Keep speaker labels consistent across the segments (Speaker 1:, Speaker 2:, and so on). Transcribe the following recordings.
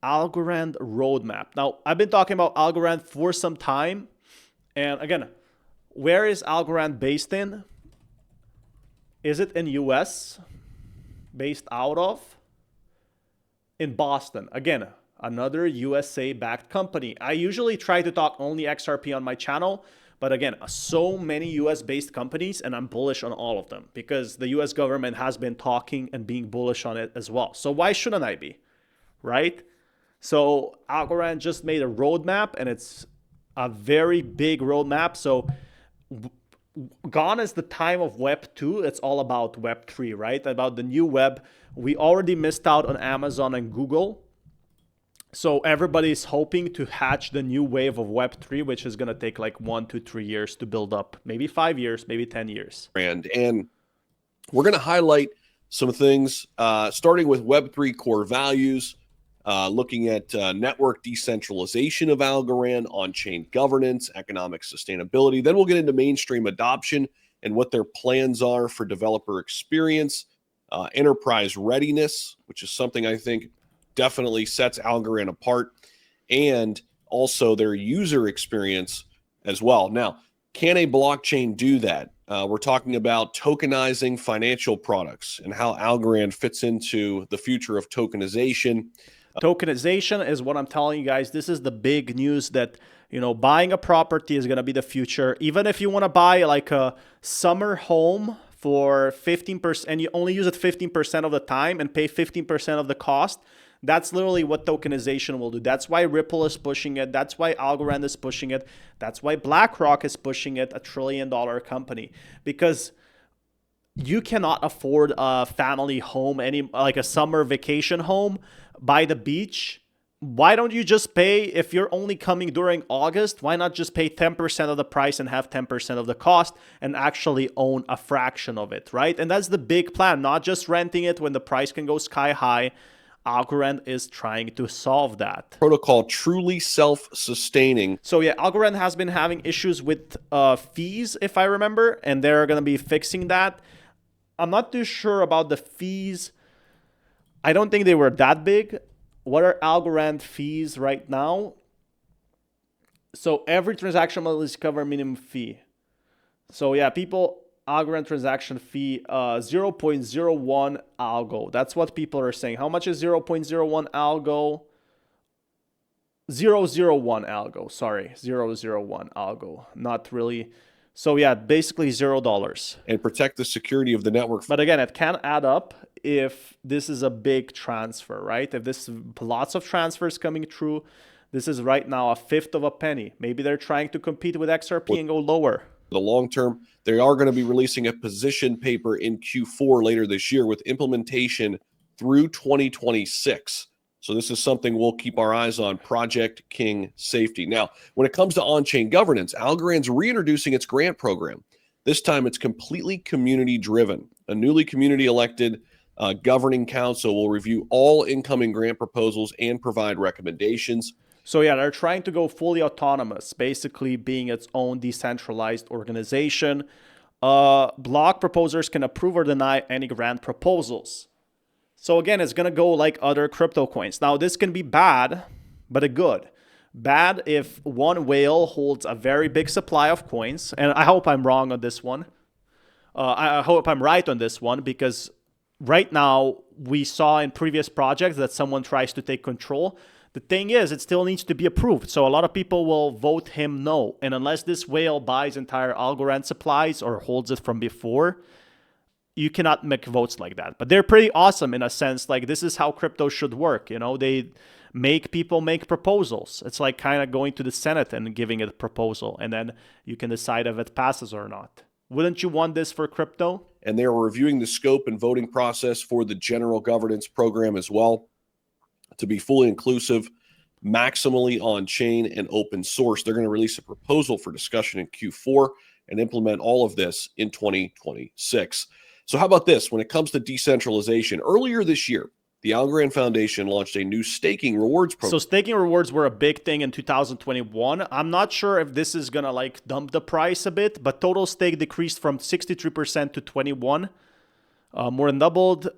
Speaker 1: ALGORAND roadmap. Now, I've been talking about ALGORAND for some time. And again, where is ALGORAND based in? Is it in US? Based out of? In Boston. Again, another USA-backed company. I usually try to talk only XRP on my channel, but again, so many US-based companies, and I'm bullish on all of them because the US government has been talking and being bullish on it as well. So why shouldn't I be, right? So Algorand just made a roadmap, and it's a very big roadmap. So gone is the time of Web 2. It's all about Web 3, right? About the new web. We already missed out on Amazon and Google. So everybody's hoping to hatch the new wave of Web 3, which is going to take like 1 to 3 years to build up. Maybe 5 years, maybe 10 years.
Speaker 2: And we're going to highlight some things, starting with Web3 core values, looking at network decentralization of Algorand, on-chain governance, economic sustainability. Then we'll get into mainstream adoption and what their plans are for developer experience, enterprise readiness, which is something I think definitely sets Algorand apart, and also their user experience as well. Now, can a blockchain do that? We're talking about tokenizing financial products and how Algorand fits into the future of tokenization.
Speaker 1: Tokenization is what I'm telling you guys. This is the big news that, buying a property is going to be the future. Even if you want to buy like a summer home for 15% and you only use it 15% of the time and pay 15% of the cost, that's literally what tokenization will do. That's why Ripple is pushing it. That's why Algorand is pushing it. That's why BlackRock is pushing it, $1 trillion company, because you cannot afford a family home, like a summer vacation home by the beach. Why don't you just pay, if you're only coming during August, why not just pay 10% of the price and have 10% of the cost and actually own a fraction of it, right? And that's the big plan, not just renting it when the price can go sky high. Algorand is trying to solve that.
Speaker 2: Protocol truly self-sustaining.
Speaker 1: So yeah, Algorand has been having issues with fees, if I remember, and they're going to be fixing that. I'm not too sure about the fees. I don't think they were that big. What are Algorand fees right now? So every transaction must cover minimum fee. So yeah, Algorand transaction fee, 0.01 algo. That's what people are saying. How much is 0.01 algo? 001 algo. Sorry, 001 algo. Not really. So yeah, basically $0.
Speaker 2: And protect the security of the network.
Speaker 1: But again, it can add up if this is a big transfer, right? If this is lots of transfers coming through, this is right now a fifth of a penny. Maybe they're trying to compete with XRP and go lower.
Speaker 2: The long term, they are going to be releasing a position paper in Q4 later this year with implementation through 2026. So this is something we'll keep our eyes on, Project King Safety. Now, when it comes to on-chain governance, Algorand's reintroducing its grant program. This time it's completely community-driven. A newly community-elected governing council will review all incoming grant proposals and provide recommendations.
Speaker 1: So yeah, they're trying to go fully autonomous, basically being its own decentralized organization. Block proposers can approve or deny any grant proposals. So again, it's going to go like other crypto coins. Now, this can be bad, but a good. Bad if one whale holds a very big supply of coins. And I hope I'm wrong on this one. I hope I'm right on this one, because right now we saw in previous projects that someone tries to take control. The thing is, it still needs to be approved. So a lot of people will vote him no. And unless this whale buys entire Algorand supplies or holds it from before, you cannot make votes like that. But they're pretty awesome in a sense. Like, this is how crypto should work. They make people make proposals. It's like kind of going to the Senate and giving it a proposal, and then you can decide if it passes or not. Wouldn't you want this for crypto?
Speaker 2: And they are reviewing the scope and voting process for the general governance program as well, to be fully inclusive, maximally on-chain, and open source. They're going to release a proposal for discussion in Q4 and implement all of this in 2026. So how about this? When it comes to decentralization, earlier this year, the Algorand Foundation launched a new staking rewards program.
Speaker 1: So staking rewards were a big thing in 2021. I'm not sure if this is going to like dump the price a bit, but total stake decreased from 63% to 21%, more than doubled.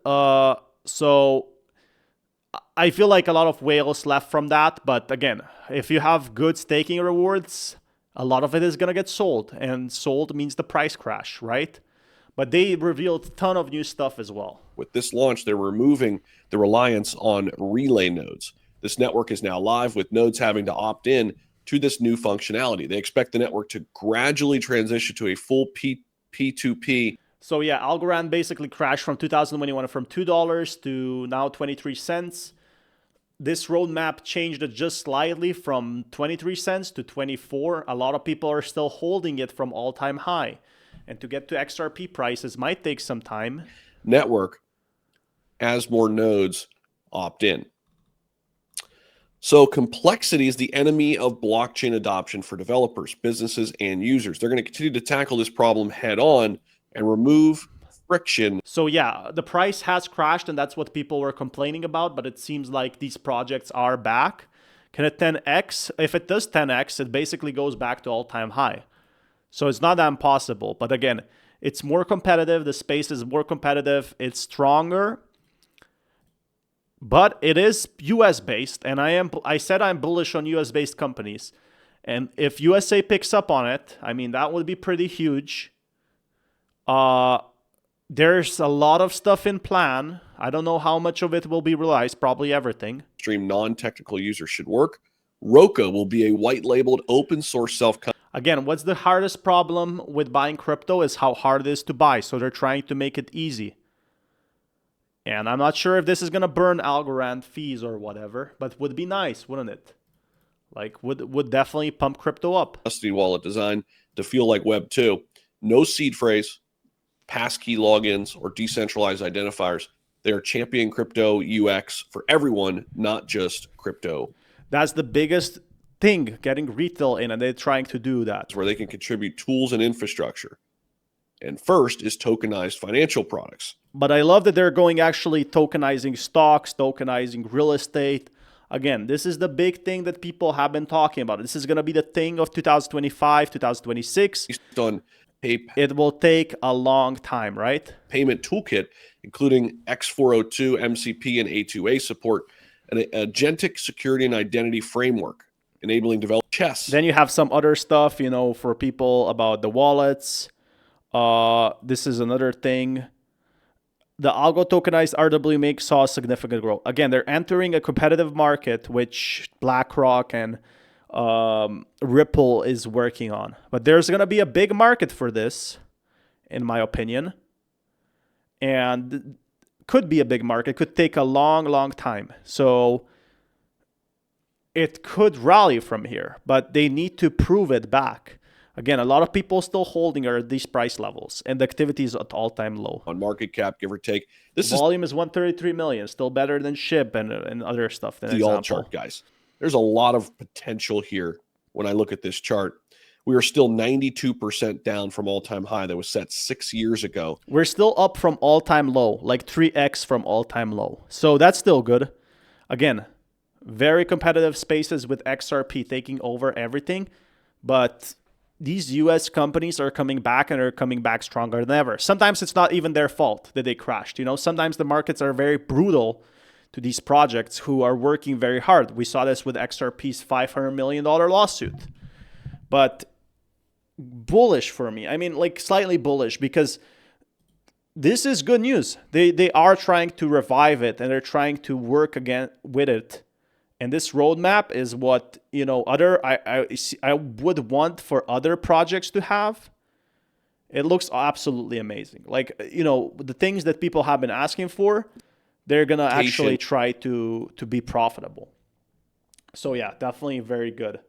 Speaker 1: So I feel like a lot of whales left from that. But again, if you have good staking rewards, a lot of it is going to get sold. And sold means the price crash, right? But they revealed a ton of new stuff as well.
Speaker 2: With this launch, they're removing the reliance on relay nodes. This network is now live with nodes having to opt in to this new functionality. They expect the network to gradually transition to a full P2P.
Speaker 1: So yeah, Algorand basically crashed from 2021 from $2 to now 23 cents. This roadmap changed it just slightly from 23 cents to 24. A lot of people are still holding it from all-time high. And to get to XRP prices might take some time.
Speaker 2: Network as more nodes opt in. So complexity is the enemy of blockchain adoption for developers, businesses, and users. They're going to continue to tackle this problem head on and remove friction.
Speaker 1: So yeah, the price has crashed, and that's what people were complaining about, but it seems like these projects are back. Can it 10x? If it does 10x, it basically goes back to all-time high. So it's not that impossible. But again, it's more competitive. The space is more competitive. It's stronger. But it is US-based, and I said I'm bullish on US-based companies. And if USA picks up on it, I mean, that would be pretty huge. There's a lot of stuff in plan. I don't know how much of it will be realized, probably everything.
Speaker 2: Stream non-technical users should work. Roca will be a white-labeled open source
Speaker 1: Again, what's the hardest problem with buying crypto is how hard it is to buy. So they're trying to make it easy. And I'm not sure if this is going to burn Algorand fees or whatever, but would be nice, wouldn't it? Like, would definitely pump crypto up.
Speaker 2: custody wallet design to feel like Web 2. No seed phrase, passkey logins, or decentralized identifiers. They are championing crypto UX for everyone, not just crypto.
Speaker 1: That's the biggest thing, getting retail in, and they're trying to do that.
Speaker 2: Where they can contribute tools and infrastructure. And first is tokenized financial products.
Speaker 1: But I love that they're going actually tokenizing stocks, tokenizing real estate. Again, this is the big thing that people have been talking about. This is going to be the thing of 2025, 2026.
Speaker 2: Based on
Speaker 1: it will take a long time, right?
Speaker 2: Payment toolkit, including X402, MCP, and A2A support, an agentic security and identity framework, enabling develop chess.
Speaker 1: Then you have some other stuff, you know, for people about the wallets. This is another thing. The ALGO tokenized RWMake saw significant growth. Again, they're entering a competitive market, which BlackRock and Ripple is working on. But there's going to be a big market for this, in my opinion. And could be a big market. Could take a long, long time. So it could rally from here, but they need to prove it back. Again, a lot of people still holding are at these price levels, and the activity is at all-time low.
Speaker 2: On market cap, give or take.
Speaker 1: This volume is 133 million, still better than SHIB and other stuff.
Speaker 2: The alt chart, guys. There's a lot of potential here when I look at this chart. We are still 92% down from all-time high that was set 6 years ago.
Speaker 1: We're still up from all-time low, like 3x from all-time low. So that's still good. Again, very competitive spaces with XRP taking over everything, but these US companies are coming back, and are coming back stronger than ever. Sometimes it's not even their fault that they crashed. You know, sometimes the markets are very brutal to these projects who are working very hard. We saw this with XRP's $500 million lawsuit. But bullish for me. I mean, like slightly bullish, because this is good news. They are trying to revive it, and they're trying to work again with it. And this roadmap is what, you know, I would want for other projects to have. It looks absolutely amazing. Like, you know, the things that people have been asking for, they're going to actually try to be profitable. So yeah, definitely very good.